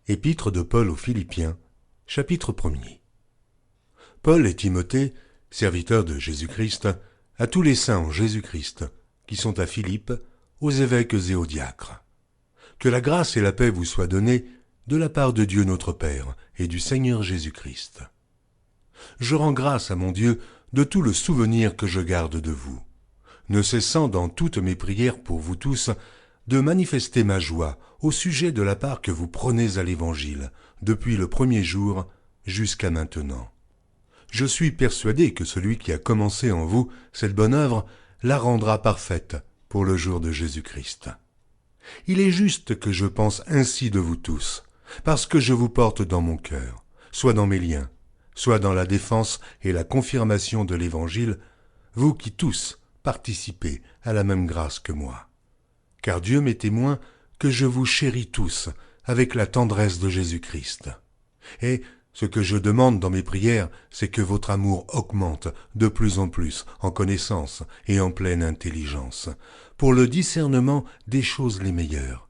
Épître de Paul aux Philippiens, chapitre 1er. Paul et Timothée, serviteurs de Jésus-Christ, à tous les saints en Jésus-Christ, qui sont à Philippe, aux évêques et aux diacres. Que la grâce et la paix vous soient données de la part de Dieu notre Père et du Seigneur Jésus-Christ. Je rends grâce à mon Dieu de tout le souvenir que je garde de vous, ne cessant dans toutes mes prières pour vous tous de manifester ma joie au sujet de la part que vous prenez à l'Évangile, depuis le premier jour jusqu'à maintenant. Je suis persuadé que celui qui a commencé en vous cette bonne œuvre la rendra parfaite pour le jour de Jésus-Christ. Il est juste que je pense ainsi de vous tous, parce que je vous porte dans mon cœur, soit dans mes liens, soit dans la défense et la confirmation de l'Évangile, vous qui tous participez à la même grâce que moi. Car Dieu m'est témoin que je vous chéris tous avec la tendresse de Jésus-Christ. Et ce que je demande dans mes prières, c'est que votre amour augmente de plus en plus en connaissance et en pleine intelligence, pour le discernement des choses les meilleures,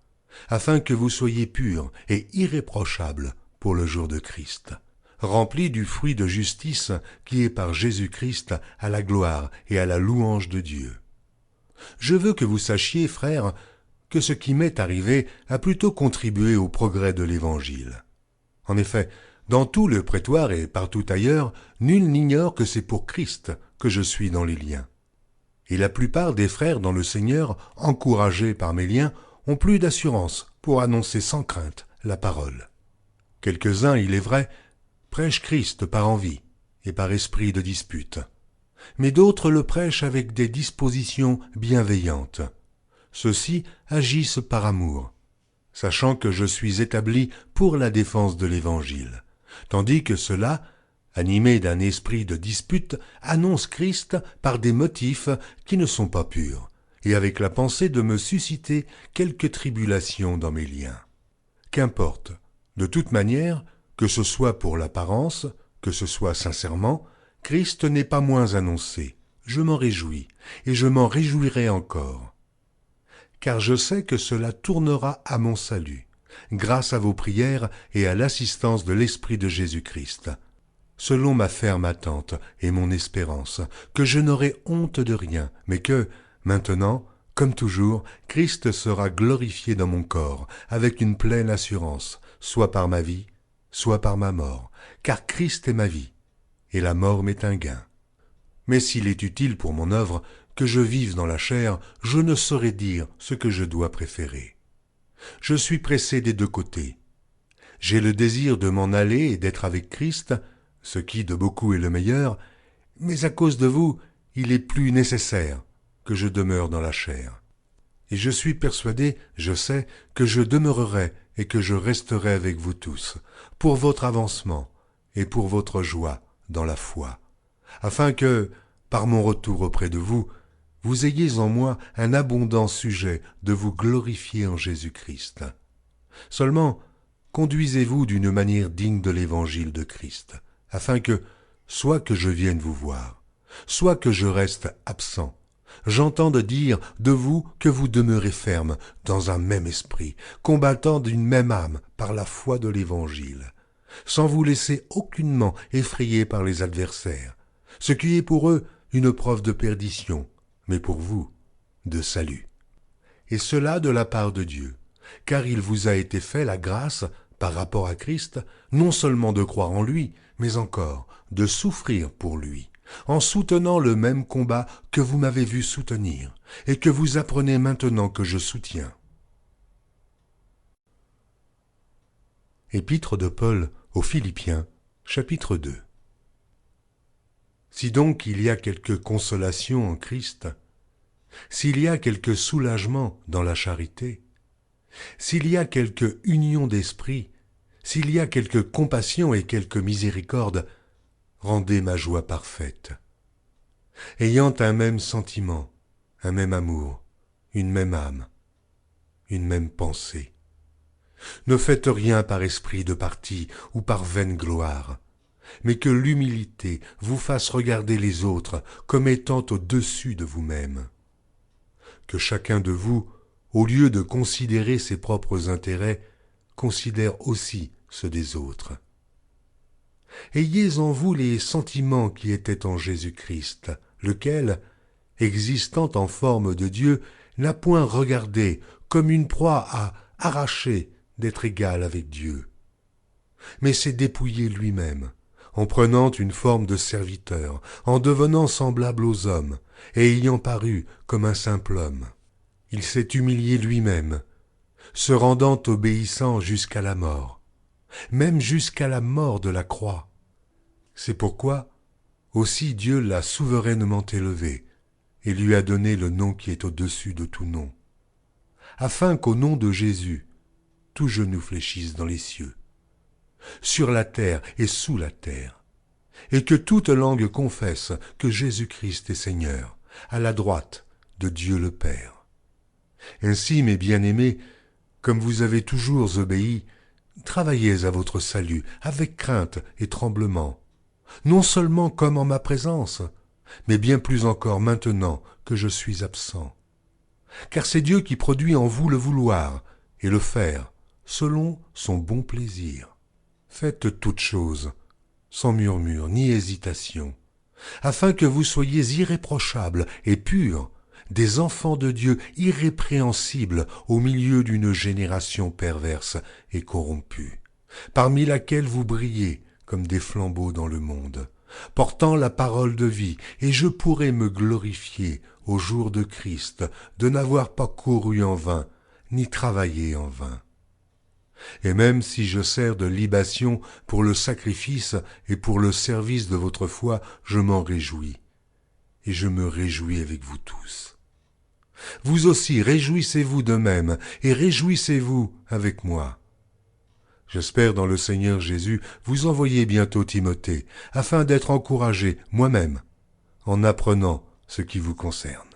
afin que vous soyez purs et irréprochables pour le jour de Christ, remplis du fruit de justice qui est par Jésus-Christ à la gloire et à la louange de Dieu. Je veux que vous sachiez, frères, que ce qui m'est arrivé a plutôt contribué au progrès de l'Évangile. En effet, dans tout le prétoire et partout ailleurs, nul n'ignore que c'est pour Christ que je suis dans les liens. Et la plupart des frères dans le Seigneur, encouragés par mes liens, ont plus d'assurance pour annoncer sans crainte la parole. Quelques-uns, il est vrai, prêchent Christ par envie et par esprit de dispute. Mais d'autres le prêchent avec des dispositions bienveillantes. Ceux-ci agissent par amour, sachant que je suis établi pour la défense de l'Évangile, tandis que ceux-là, animés d'un esprit de dispute, annoncent Christ par des motifs qui ne sont pas purs, et avec la pensée de me susciter quelque tribulation dans mes liens. Qu'importe, de toute manière, que ce soit pour l'apparence, que ce soit sincèrement, Christ n'est pas moins annoncé. Je m'en réjouis, et je m'en réjouirai encore. Car je sais que cela tournera à mon salut, grâce à vos prières et à l'assistance de l'Esprit de Jésus-Christ, selon ma ferme attente et mon espérance, que je n'aurai honte de rien, mais que, maintenant, comme toujours, Christ sera glorifié dans mon corps, avec une pleine assurance, soit par ma vie, soit par ma mort, car Christ est ma vie, et la mort m'est un gain. Mais s'il est utile pour mon œuvre que je vive dans la chair, je ne saurais dire ce que je dois préférer. Je suis pressé des deux côtés. J'ai le désir de m'en aller et d'être avec Christ, ce qui de beaucoup est le meilleur, mais à cause de vous, il est plus nécessaire que je demeure dans la chair. Et je suis persuadé, je sais, que je demeurerai et que je resterai avec vous tous, pour votre avancement et pour votre joie dans la foi, afin que, par mon retour auprès de vous, vous ayez en moi un abondant sujet de vous glorifier en Jésus-Christ. Seulement, conduisez-vous d'une manière digne de l'Évangile de Christ, afin que, soit que je vienne vous voir, soit que je reste absent, j'entende dire de vous que vous demeurez ferme dans un même esprit, combattant d'une même âme par la foi de l'Évangile, sans vous laisser aucunement effrayer par les adversaires, ce qui est pour eux une preuve de perdition, mais pour vous, de salut. Et cela de la part de Dieu, car il vous a été fait la grâce, par rapport à Christ, non seulement de croire en lui, mais encore de souffrir pour lui, en soutenant le même combat que vous m'avez vu soutenir, et que vous apprenez maintenant que je soutiens. Épître de Paul aux Philippiens, chapitre 2. Si donc il y a quelque consolation en Christ, s'il y a quelque soulagement dans la charité, s'il y a quelque union d'esprit, s'il y a quelque compassion et quelque miséricorde, rendez ma joie parfaite. Ayant un même sentiment, un même amour, une même âme, une même pensée. Ne faites rien par esprit de parti ou par vaine gloire, mais que l'humilité vous fasse regarder les autres comme étant au-dessus de vous-même. Que chacun de vous, au lieu de considérer ses propres intérêts, considère aussi ceux des autres. Ayez en vous les sentiments qui étaient en Jésus-Christ, lequel, existant en forme de Dieu, n'a point regardé comme une proie à arracher d'être égal avec Dieu, mais s'est dépouillé lui-même, en prenant une forme de serviteur, en devenant semblable aux hommes, et ayant paru comme un simple homme. Il s'est humilié lui-même, se rendant obéissant jusqu'à la mort, même jusqu'à la mort de la croix. C'est pourquoi aussi Dieu l'a souverainement élevé, et lui a donné le nom qui est au-dessus de tout nom, afin qu'au nom de Jésus, tout genou fléchisse dans les cieux, sur la terre et sous la terre, et que toute langue confesse que Jésus-Christ est Seigneur, à la droite de Dieu le Père. Ainsi, mes bien-aimés, comme vous avez toujours obéi, travaillez à votre salut avec crainte et tremblement, non seulement comme en ma présence, mais bien plus encore maintenant que je suis absent. Car c'est Dieu qui produit en vous le vouloir et le faire, selon son bon plaisir. Faites toutes choses, sans murmure ni hésitation, afin que vous soyez irréprochables et purs, des enfants de Dieu irrépréhensibles au milieu d'une génération perverse et corrompue, parmi laquelle vous brillez comme des flambeaux dans le monde, portant la parole de vie, et je pourrai me glorifier au jour de Christ de n'avoir pas couru en vain, ni travaillé en vain. Et même si je sers de libation pour le sacrifice et pour le service de votre foi, je m'en réjouis, et je me réjouis avec vous tous. Vous aussi réjouissez-vous de même, et réjouissez-vous avec moi. J'espère dans le Seigneur Jésus vous envoyer bientôt Timothée, afin d'être encouragé moi-même, en apprenant ce qui vous concerne.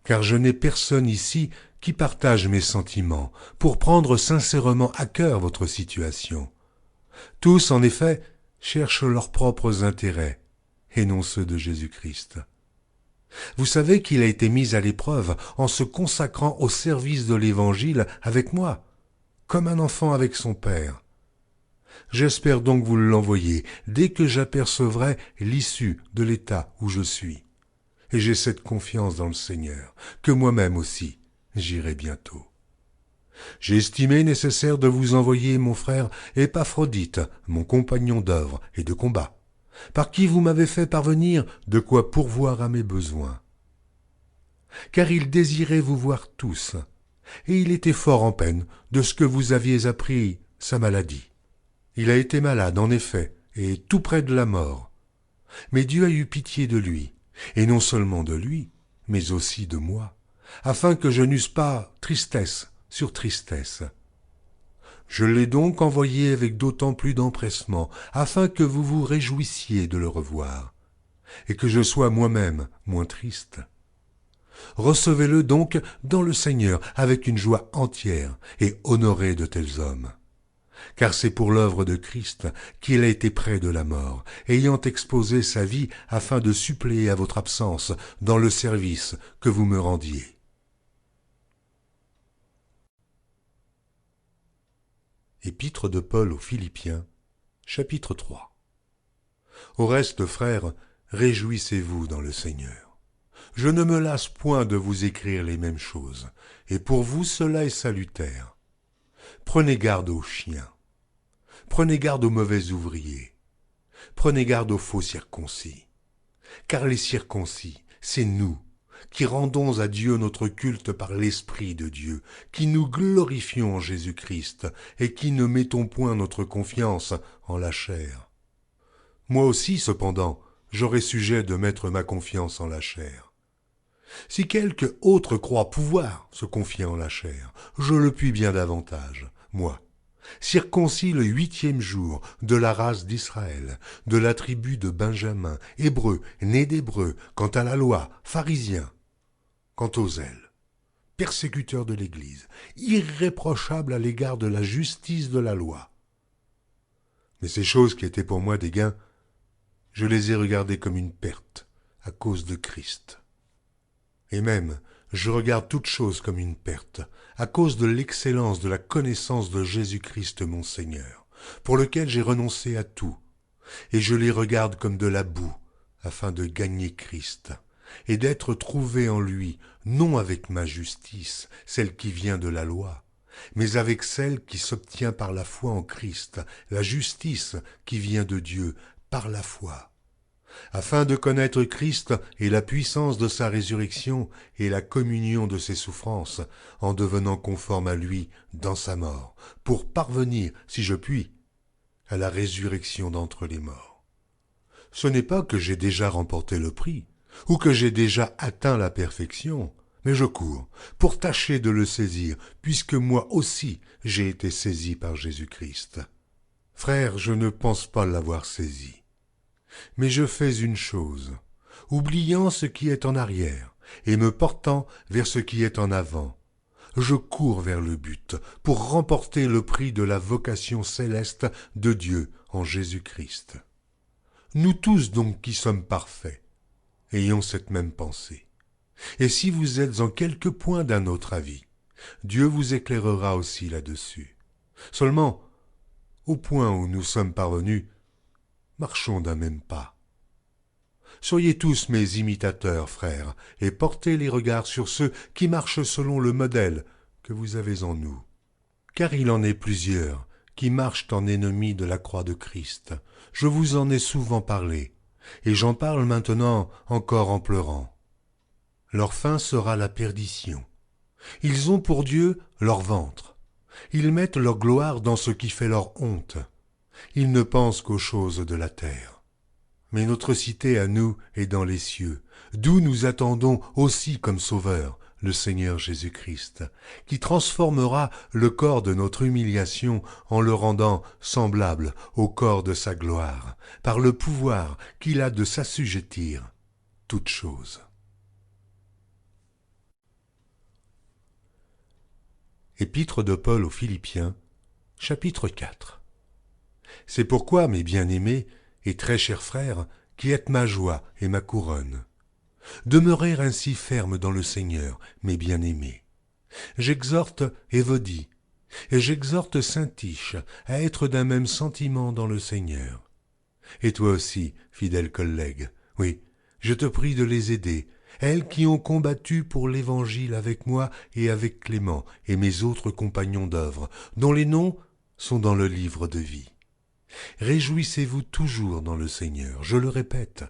Car je n'ai personne ici qui partage mes sentiments, pour prendre sincèrement à cœur votre situation. Tous, en effet, cherchent leurs propres intérêts, et non ceux de Jésus-Christ. Vous savez qu'il a été mis à l'épreuve en se consacrant au service de l'Évangile avec moi, comme un enfant avec son père. J'espère donc vous l'envoyer dès que j'apercevrai l'issue de l'état où je suis. Et j'ai cette confiance dans le Seigneur, que moi-même aussi j'irai bientôt. J'ai estimé nécessaire de vous envoyer mon frère Épaphrodite, mon compagnon d'œuvre et de combat, par qui vous m'avez fait parvenir de quoi pourvoir à mes besoins. Car il désirait vous voir tous, et il était fort en peine de ce que vous aviez appris sa maladie. Il a été malade, en effet, et tout près de la mort. Mais Dieu a eu pitié de lui, et non seulement de lui, mais aussi de moi, afin que je n'eusse pas tristesse sur tristesse. Je l'ai donc envoyé avec d'autant plus d'empressement, afin que vous vous réjouissiez de le revoir, et que je sois moi-même moins triste. Recevez-le donc dans le Seigneur avec une joie entière, et honorez de tels hommes. Car c'est pour l'œuvre de Christ qu'il a été près de la mort, ayant exposé sa vie afin de suppléer à votre absence dans le service que vous me rendiez. Épître de Paul aux Philippiens, chapitre 3. Au reste, frères, réjouissez-vous dans le Seigneur. Je ne me lasse point de vous écrire les mêmes choses, et pour vous cela est salutaire. Prenez garde aux chiens. Prenez garde aux mauvais ouvriers. Prenez garde aux faux circoncis. Car les circoncis, c'est nous, qui rendons à Dieu notre culte par l'Esprit de Dieu, qui nous glorifions en Jésus-Christ, et qui ne mettons point notre confiance en la chair. Moi aussi, cependant, j'aurai sujet de mettre ma confiance en la chair. Si quelque autre croit pouvoir se confier en la chair, je le puis bien davantage, moi, circoncis le 8e jour, de la race d'Israël, de la tribu de Benjamin, hébreu, né d'hébreu, quant à la loi, pharisien, quant au zèle, persécuteur de l'Église, irréprochable à l'égard de la justice de la loi. Mais ces choses qui étaient pour moi des gains, je les ai regardées comme une perte à cause de Christ. Et même, je regarde toute chose comme une perte, à cause de l'excellence de la connaissance de Jésus-Christ mon Seigneur, pour lequel j'ai renoncé à tout, et je les regarde comme de la boue, afin de gagner Christ, et d'être trouvé en lui, non avec ma justice, celle qui vient de la loi, mais avec celle qui s'obtient par la foi en Christ, la justice qui vient de Dieu par la foi, afin de connaître Christ et la puissance de sa résurrection et la communion de ses souffrances, en devenant conforme à lui dans sa mort, pour parvenir, si je puis, à la résurrection d'entre les morts. Ce n'est pas que j'ai déjà remporté le prix, ou que j'ai déjà atteint la perfection, mais je cours pour tâcher de le saisir, puisque moi aussi j'ai été saisi par Jésus-Christ. Frère, je ne pense pas l'avoir saisi. Mais je fais une chose, oubliant ce qui est en arrière, et me portant vers ce qui est en avant. Je cours vers le but, pour remporter le prix de la vocation céleste de Dieu en Jésus-Christ. Nous tous donc qui sommes parfaits, ayons cette même pensée. Et si vous êtes en quelque point d'un autre avis, Dieu vous éclairera aussi là-dessus. Seulement, au point où nous sommes parvenus, marchons d'un même pas. Soyez tous mes imitateurs, frères, et portez les regards sur ceux qui marchent selon le modèle que vous avez en nous. Car il en est plusieurs qui marchent en ennemis de la croix de Christ. Je vous en ai souvent parlé, et j'en parle maintenant encore en pleurant. Leur fin sera la perdition. Ils ont pour Dieu leur ventre. Ils mettent leur gloire dans ce qui fait leur honte. Ils ne pensent qu'aux choses de la terre. Mais notre cité à nous est dans les cieux, d'où nous attendons aussi comme Sauveur le Seigneur Jésus-Christ, qui transformera le corps de notre humiliation en le rendant semblable au corps de sa gloire, par le pouvoir qu'il a de s'assujettir toutes choses. Épître de Paul aux Philippiens, chapitre 4. C'est pourquoi, mes bien-aimés et très chers frères, qui êtes ma joie et ma couronne, demeurez ainsi fermes dans le Seigneur, mes bien-aimés. J'exhorte Évodie, et j'exhorte Syntyche à être d'un même sentiment dans le Seigneur. Et toi aussi, fidèle collègue, oui, je te prie de les aider, elles qui ont combattu pour l'Évangile avec moi et avec Clément et mes autres compagnons d'œuvre, dont les noms sont dans le livre de vie. Réjouissez-vous toujours dans le Seigneur, je le répète,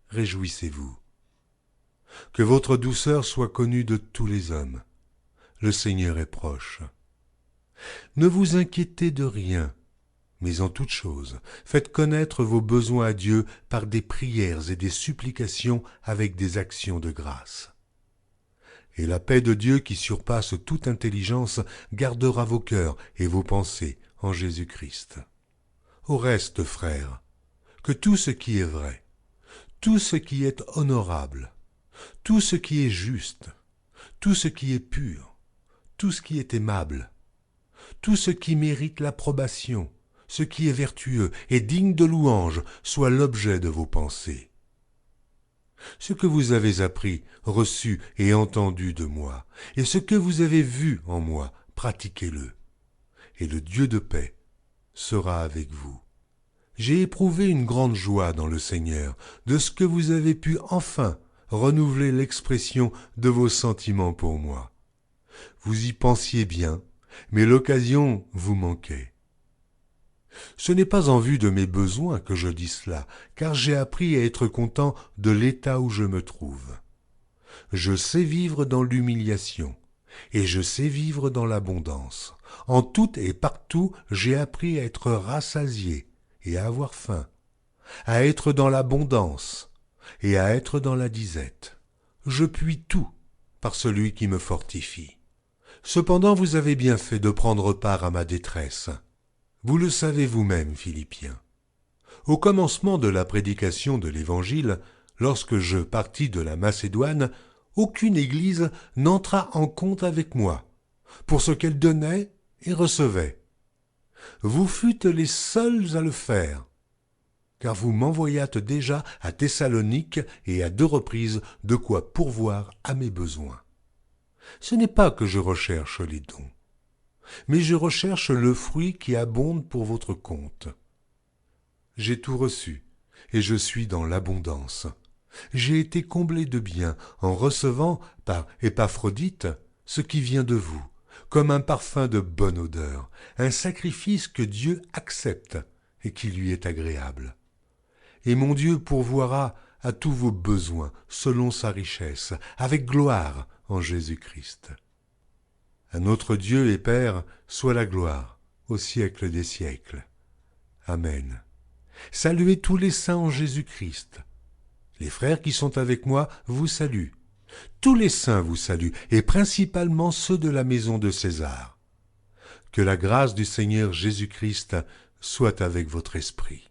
réjouissez-vous. Que votre douceur soit connue de tous les hommes. Le Seigneur est proche. Ne vous inquiétez de rien, mais en toute chose, faites connaître vos besoins à Dieu par des prières et des supplications avec des actions de grâce. Et la paix de Dieu qui surpasse toute intelligence gardera vos cœurs et vos pensées en Jésus-Christ. Au reste, frères, que tout ce qui est vrai, tout ce qui est honorable, tout ce qui est juste, tout ce qui est pur, tout ce qui est aimable, tout ce qui mérite l'approbation, ce qui est vertueux et digne de louange, soit l'objet de vos pensées. Ce que vous avez appris, reçu et entendu de moi, et ce que vous avez vu en moi, pratiquez-le, et le Dieu de paix sera avec vous. J'ai éprouvé une grande joie dans le Seigneur, de ce que vous avez pu enfin renouveler l'expression de vos sentiments pour moi. Vous y pensiez bien, mais l'occasion vous manquait. Ce n'est pas en vue de mes besoins que je dis cela, car j'ai appris à être content de l'état où je me trouve. Je sais vivre dans l'humiliation, et je sais vivre dans l'abondance. En tout et partout, j'ai appris à être rassasié et à avoir faim, à être dans l'abondance et à être dans la disette. Je puis tout par celui qui me fortifie. Cependant, vous avez bien fait de prendre part à ma détresse. Vous le savez vous-même, Philippiens. Au commencement de la prédication de l'Évangile, lorsque je partis de la Macédoine, aucune église n'entra en compte avec moi, pour ce qu'elle donnait et recevait. Vous fûtes les seuls à le faire, car vous m'envoyâtes déjà à Thessalonique et à 2 reprises de quoi pourvoir à mes besoins. Ce n'est pas que je recherche les dons, mais je recherche le fruit qui abonde pour votre compte. J'ai tout reçu, et je suis dans l'abondance. J'ai été comblé de bien en recevant par Épaphrodite ce qui vient de vous, comme un parfum de bonne odeur, un sacrifice que Dieu accepte et qui lui est agréable. Et mon Dieu pourvoira à tous vos besoins selon sa richesse, avec gloire en Jésus-Christ. À notre Dieu et Père soit la gloire au siècle des siècles. Amen. Saluez tous les saints en Jésus-Christ. Les frères qui sont avec moi vous saluent. Tous les saints vous saluent, et principalement ceux de la maison de César. Que la grâce du Seigneur Jésus-Christ soit avec votre esprit.